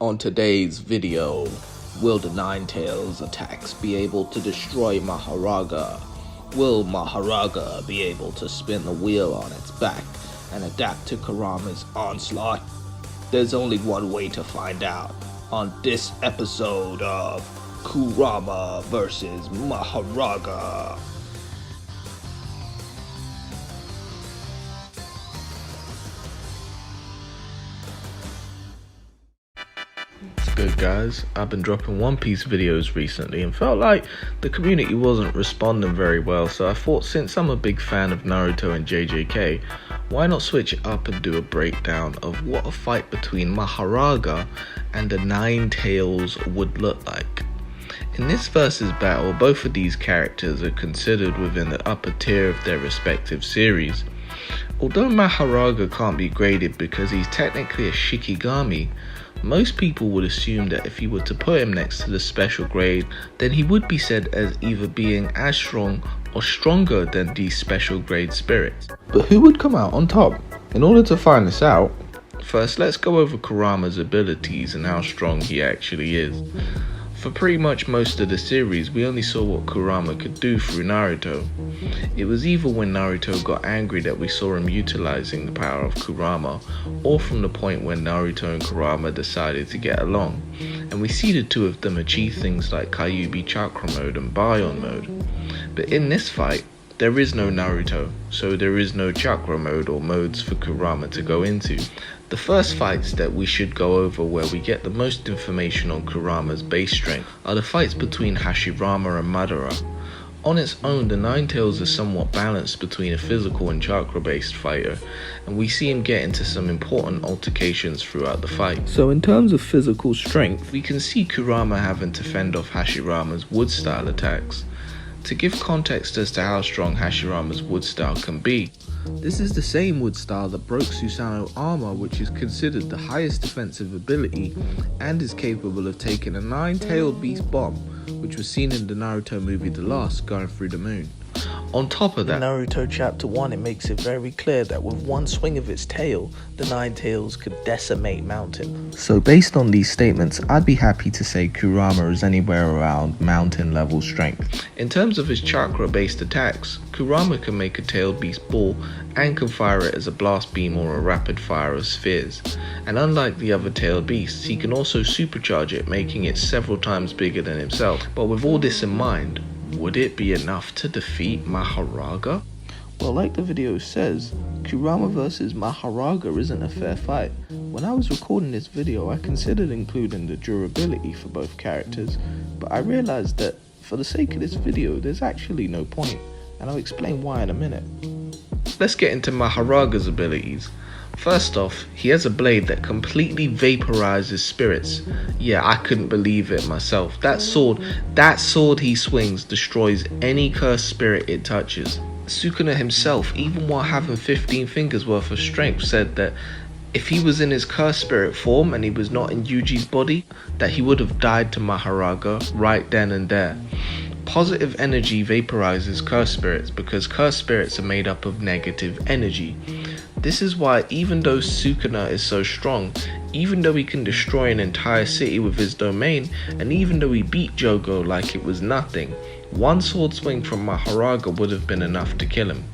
On today's video, will the Ninetales attacks be able to destroy Mahoraga? Will Mahoraga be able to spin the wheel on its back and adapt to Kurama's onslaught? There's only one way to find out on this episode of Kurama Vs Mahoraga. Good guys, I've been dropping One Piece videos recently and felt like the community wasn't responding very well, so I thought since I'm a big fan of Naruto and JJK, why not switch it up and do a breakdown of what a fight between Mahoraga and the Ninetales would look like. In this versus battle, both of these characters are considered within the upper tier of their respective series. Although Mahoraga can't be graded because he's technically a Shikigami, most people would assume that if you were to put him next to the special grade, then he would be said as either being as strong or stronger than these special grade spirits. But who would come out on top? In order to find this out, first let's go over Kurama's abilities and how strong he actually is. For pretty much most of the series, we only saw what Kurama could do through Naruto. It was either when Naruto got angry that we saw him utilizing the power of Kurama, or from the point when Naruto and Kurama decided to get along, and we see the two of them achieve things like Kyuubi Chakra mode and Bion mode. But in this fight, there is no Naruto, so there is no Chakra mode or modes for Kurama to go into. The first fights that we should go over where we get the most information on Kurama's base strength are the fights between Hashirama and Madara. On its own, the Ninetales are somewhat balanced between a physical and chakra based fighter, and we see him get into some important altercations throughout the fight. So in terms of physical strength, we can see Kurama having to fend off Hashirama's wood style attacks. To give context as to how strong Hashirama's wood style can be, this is the same wood style that broke Susanoo armor, which is considered the highest defensive ability and is capable of taking a 9-tailed beast bomb, which was seen in the Naruto movie The Lost, going through the moon. On top of that, in Naruto chapter 1, it makes it very clear that with one swing of its tail, the Ninetales could decimate mountain. So based on these statements, I'd be happy to say Kurama is anywhere around mountain level strength. In terms of his chakra based attacks, Kurama can make a tailed beast ball and can fire it as a blast beam or a rapid fire of spheres. And unlike the other tailed beasts, he can also supercharge it, making it several times bigger than himself. But with all this in mind, would it be enough to defeat Mahoraga? Well, like the video says, Kurama vs Mahoraga isn't a fair fight. When I was recording this video, I considered including the durability for both characters, but I realized that for the sake of this video, there's actually no point, and I'll explain why in a minute. Let's get into Mahoraga's abilities. First off, he has a blade that completely vaporizes spirits. Yeah, I couldn't believe it myself. That sword he swings destroys any cursed spirit it touches. Sukuna himself, even while having 15 fingers worth of strength, said that if he was in his cursed spirit form and he was not in Yuji's body, that he would have died to Mahoraga right then and there. Positive energy vaporizes cursed spirits because cursed spirits are made up of negative energy. This is why even though Sukuna is so strong, even though he can destroy an entire city with his domain, and even though he beat Jogo like it was nothing, one sword swing from Mahoraga would have been enough to kill him.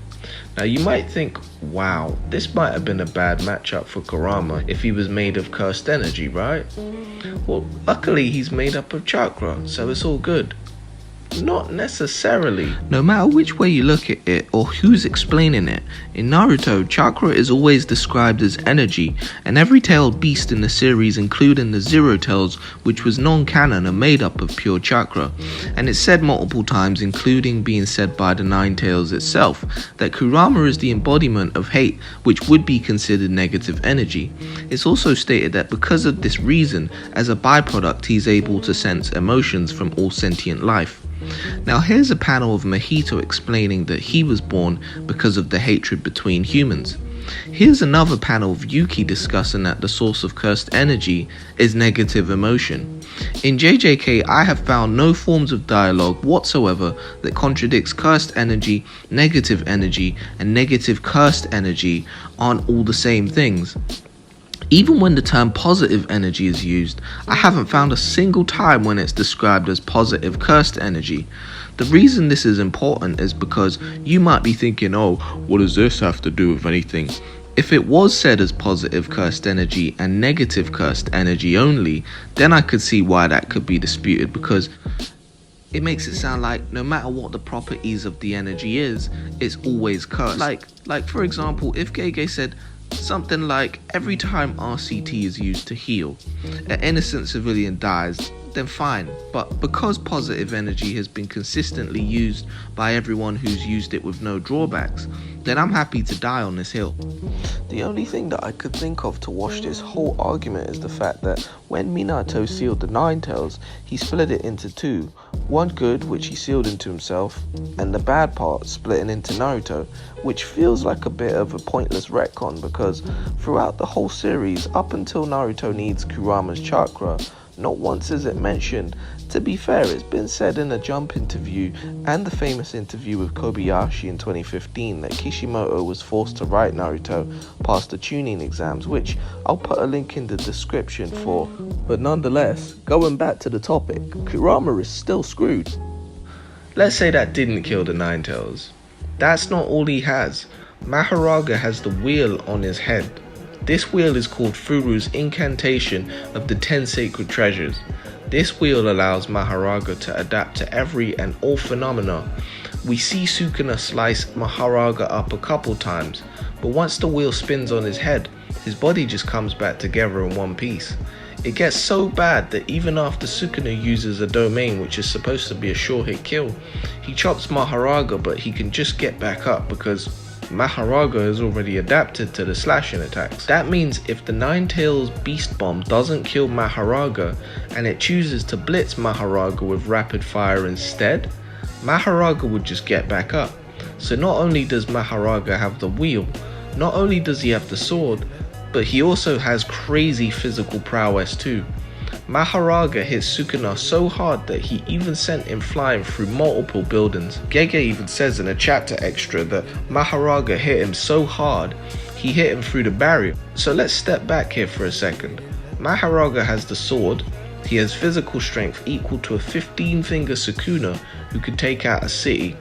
Now you might think, wow, this might have been a bad matchup for Kurama if he was made of cursed energy, right? Well, luckily he's made up of chakra, so it's all good. Not necessarily. No matter which way you look at it or who's explaining it, in Naruto, chakra is always described as energy, and every tailed beast in the series, including the Zero Tails, which was non-canon, are made up of pure chakra. And it's said multiple times, including being said by the Ninetales itself, that Kurama is the embodiment of hate, which would be considered negative energy. It's also stated that because of this reason, as a byproduct, he's able to sense emotions from all sentient life. Now here's a panel of Mahito explaining that he was born because of the hatred between humans. Here's another panel of Yuki discussing that the source of cursed energy is negative emotion. In JJK, I have found no forms of dialogue whatsoever that contradicts cursed energy, and negative cursed energy aren't all the same things. Even when the term positive energy is used, I haven't found a single time when it's described as positive cursed energy. The reason this is important is because you might be thinking, oh, what does this have to do with anything? If it was said as positive cursed energy and negative cursed energy only, then I could see why that could be disputed, because it makes it sound like no matter what the properties of the energy is, it's always cursed. Like for example, if Gege said something like, every time RCT is used to heal, an innocent civilian dies, then fine. But because positive energy has been consistently used by everyone who's used it with no drawbacks, then I'm happy to die on this hill. The only thing that I could think of to wash this whole argument is the fact that when Minato sealed the Nine Tails, he split it into two. One good, which he sealed into himself, and the bad part splitting into Naruto, which feels like a bit of a pointless retcon, because throughout the whole series, up until Naruto needs Kurama's chakra, not once is it mentioned. To be fair, it's been said in a Jump interview and the famous interview with Kobayashi in 2015 that Kishimoto was forced to write Naruto past the tuning exams, which I'll put a link in the description for. But nonetheless, going back to the topic, Kurama is still screwed. Let's say that didn't kill the Nine Tails. That's not all he has. Mahoraga has the wheel on his head. This wheel is called Furu's incantation of the 10 sacred treasures. This wheel allows Mahoraga to adapt to every and all phenomena. We see Sukuna slice Mahoraga up a couple times, but once the wheel spins on his head, his body just comes back together in one piece. It gets so bad that even after Sukuna uses a domain which is supposed to be a sure hit kill, he chops Mahoraga, but he can just get back up because Mahoraga has already adapted to the slashing attacks. That means if the Nine Tails Beast Bomb doesn't kill Mahoraga and it chooses to blitz Mahoraga with rapid fire instead, Mahoraga would just get back up. So not only does Mahoraga have the wheel, not only does he have the sword, but he also has crazy physical prowess too. Mahoraga hit Sukuna so hard that he even sent him flying through multiple buildings. Gege even says in a chapter extra that Mahoraga hit him so hard, he hit him through the barrier. So let's step back here for a second. Mahoraga has the sword, he has physical strength equal to a 15-finger Sukuna who could take out a city.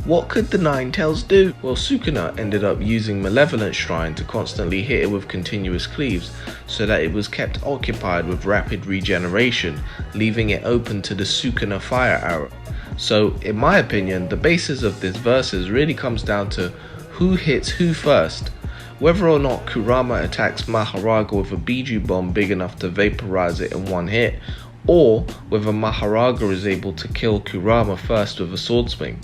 What could the Nine Tails do? Well, Sukuna ended up using Malevolent Shrine to constantly hit it with continuous cleaves, so that it was kept occupied with rapid regeneration, leaving it open to the Sukuna fire arrow. So, in my opinion, the basis of this versus really comes down to who hits who first. Whether or not Kurama attacks Mahoraga with a Biju bomb big enough to vaporize it in one hit, or whether Mahoraga is able to kill Kurama first with a sword swing.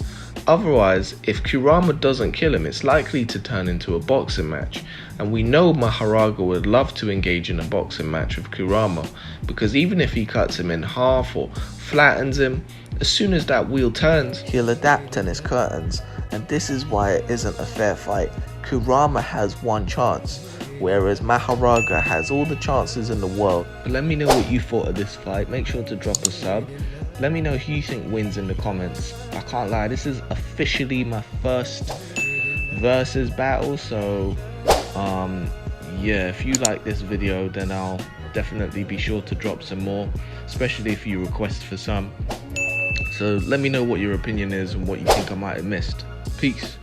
Otherwise, if Kurama doesn't kill him, it's likely to turn into a boxing match, and we know Mahoraga would love to engage in a boxing match with Kurama, because even if he cuts him in half or flattens him, as soon as that wheel turns, he'll adapt in his curtains, and this is why it isn't a fair fight. Kurama has one chance, whereas Mahoraga has all the chances in the world. But let me know what you thought of this fight. Make sure to drop a sub. Let me know who you think wins in the comments. I can't lie, this is officially my first versus battle, so yeah, if you like this video, then I'll definitely be sure to drop some more, especially if you request for some. So let me know what your opinion is and what you think I might have missed. Peace.